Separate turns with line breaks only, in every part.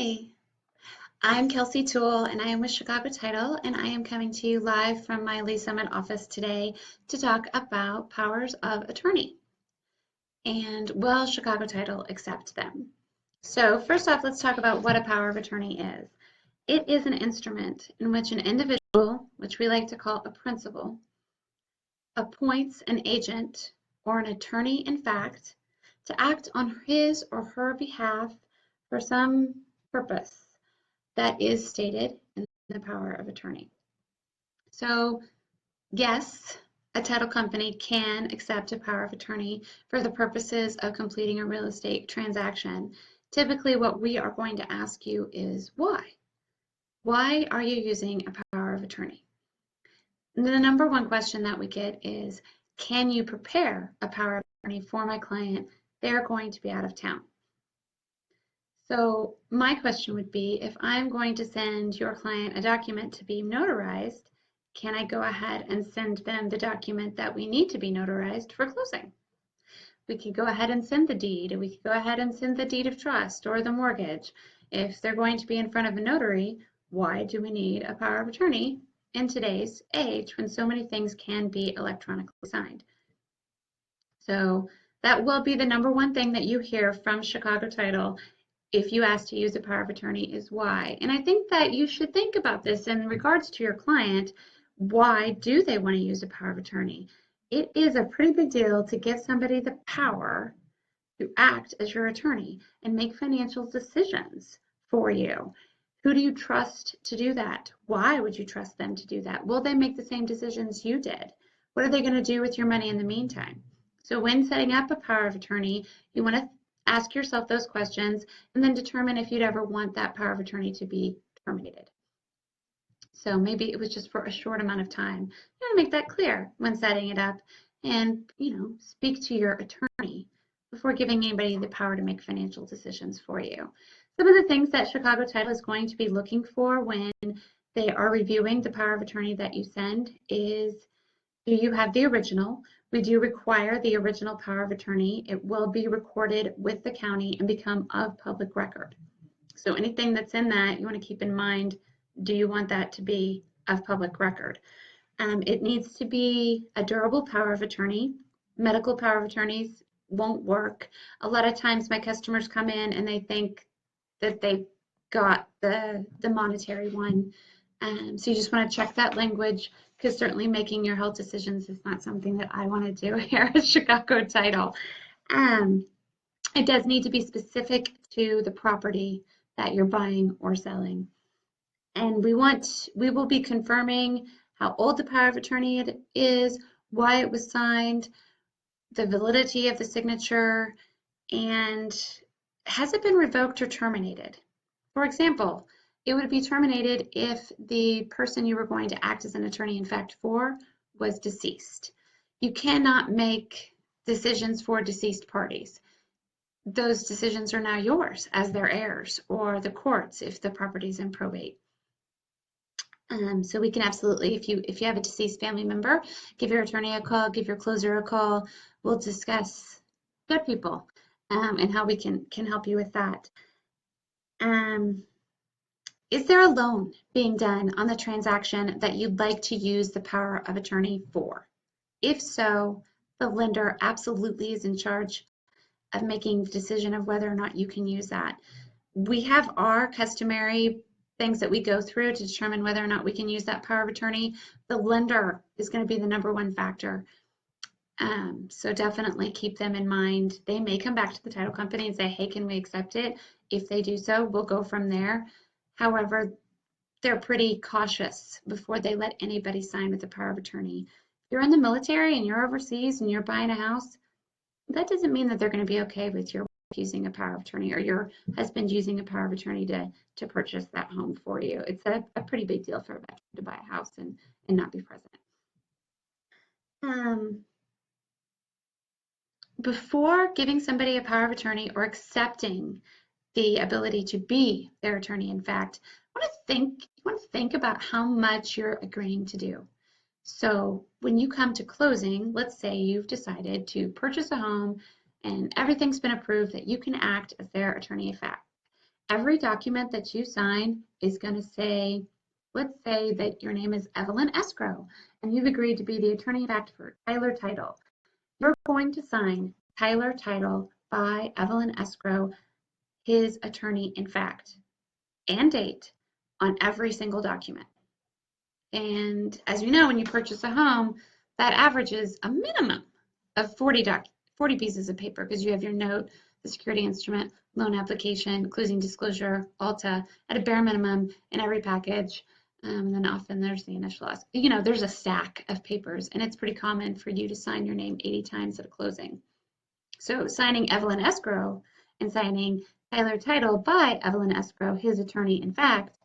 Hi, I'm Kelsie Toole and I am with Chicago Title and I am coming to you live from my Lee Summit office today to talk about powers of attorney and will Chicago Title accept them. So first off, let's talk about what a power of attorney is. It is an instrument in which an individual, which we like to call a principal, appoints an agent or an attorney-in-fact to act on his or her behalf for some purpose that is stated in the power of attorney. So yes, a title company can accept a power of attorney for the purposes of completing a real estate transaction. Typically what we are going to ask you is why? Why are you using a power of attorney? And the number one question that we get is, can you prepare a power of attorney for my client? They're going to be out of town. So my question would be, if I'm going to send your client a document to be notarized, can I go ahead and send them the document that we need to be notarized for closing? We could go ahead and send the deed, and we could go ahead and send the deed of trust or the mortgage. If they're going to be in front of a notary, why do we need a power of attorney in today's age when so many things can be electronically signed? So that will be the number one thing that you hear from Chicago Title if you ask to use a power of attorney is why. And I think that you should think about this in regards to your client. Why do they want to use a power of attorney? It is a pretty big deal to give somebody the power to act as your attorney and make financial decisions for you. Who do you trust to do that? Why would you trust them to do that? Will they make the same decisions you did? What are they going to do with your money in the meantime? So when setting up a power of attorney, you want to ask yourself those questions and then determine if you'd ever want that power of attorney to be terminated. So maybe it was just for a short amount of time. You want to make that clear when setting it up and, speak to your attorney before giving anybody the power to make financial decisions for you. Some of the things that Chicago Title is going to be looking for when they are reviewing the power of attorney that you send is, do you have the original? We do require the original power of attorney. It will be recorded with the county and become of public record. So anything that's in that, you want to keep in mind, do you want that to be of public record? It needs to be a durable power of attorney. Medical power of attorneys won't work. A lot of times my customers come in and they think that they got the monetary one. So you just want to check that language, because certainly making your health decisions is not something that I want to do here at Chicago Title. It does need to be specific to the property that you're buying or selling. And we will be confirming how old the power of attorney is, why it was signed, the validity of the signature, and has it been revoked or terminated? For example, it would be terminated if the person you were going to act as an attorney-in-fact for was deceased. You cannot make decisions for deceased parties. Those decisions are now yours as their heirs, or the courts if the property is in probate. So we can absolutely, if you have a deceased family member, give your attorney a call, give your closer a call. We'll discuss good people and how we can help you with that. Is there a loan being done on the transaction that you'd like to use the power of attorney for? If so, the lender absolutely is in charge of making the decision of whether or not you can use that. We have our customary things that we go through to determine whether or not we can use that power of attorney. The lender is going to be the number one factor. So definitely keep them in mind. They may come back to the title company and say, hey, can we accept it? If they do so, we'll go from there. However, they're pretty cautious before they let anybody sign with the power of attorney. If you're in the military and you're overseas and you're buying a house, that doesn't mean that they're going to be okay with your wife using a power of attorney or your husband using a power of attorney to purchase that home for you. It's a pretty big deal for a veteran to buy a house and not be present. Before giving somebody a power of attorney or accepting the ability to be their attorney-in-fact, you want to think about how much you're agreeing to do. So when you come to closing, let's say you've decided to purchase a home and everything's been approved that you can act as their attorney-in-fact. every document that you sign is going to say, let's say that your name is Evelyn Escrow, and you've agreed to be the attorney-in-fact for Tyler Title. You're going to sign Tyler Title by Evelyn Escrow, his attorney-in-fact, and date on every single document. And as you know, when you purchase a home, that averages a minimum of 40 pieces of paper, because you have your note, the security instrument, loan application, closing disclosure, ALTA, at a bare minimum in every package. And then often there's the initial ask. You know, there's a stack of papers, and it's pretty common for you to sign your name 80 times at a closing. So signing Evelyn Escrow and signing Tyler Title by Evelyn Escrow, his attorney-in-fact,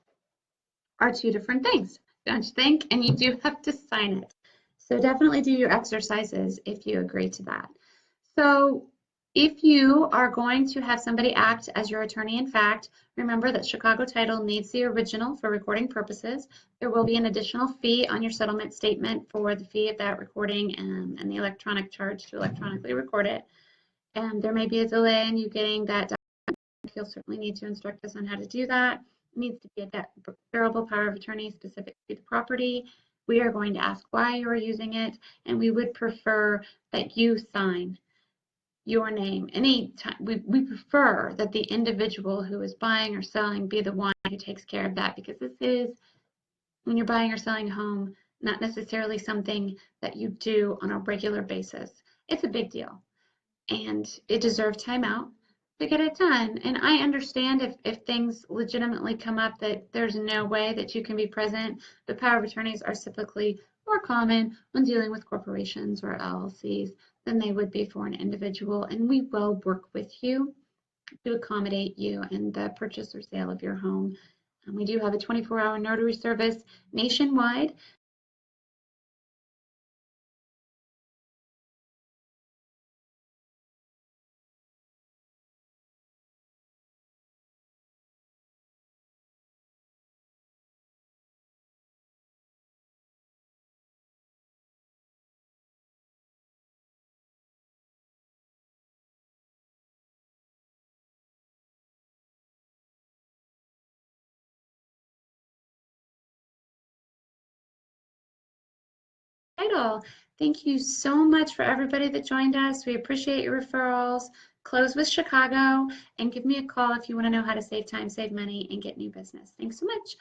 are two different things, don't you think? And you do have to sign it. So definitely do your exercises if you agree to that. So if you are going to have somebody act as your attorney-in-fact, remember that Chicago Title needs the original for recording purposes. There will be an additional fee on your settlement statement for the fee of that recording and the electronic charge to electronically record it. And there may be a delay in you getting that document. You'll certainly need to instruct us on how to do that. It needs to be a bearable power of attorney specific to the property. We are going to ask why you are using it, and we would prefer that you sign your name. We prefer that the individual who is buying or selling be the one who takes care of that, because this is, when you're buying or selling a home, not necessarily something that you do on a regular basis. It's a big deal, and it deserves time out to get it done. And I understand if things legitimately come up that there's no way that you can be present, but power of attorneys are typically more common when dealing with corporations or LLCs than they would be for an individual, and we will work with you to accommodate you in the purchase or sale of your home. We do have a 24-hour notary service nationwide. Title. Thank you so much for everybody that joined us. We appreciate your referrals. Close with Chicago, and give me a call if you want to know how to save time, save money, and get new business. Thanks so much.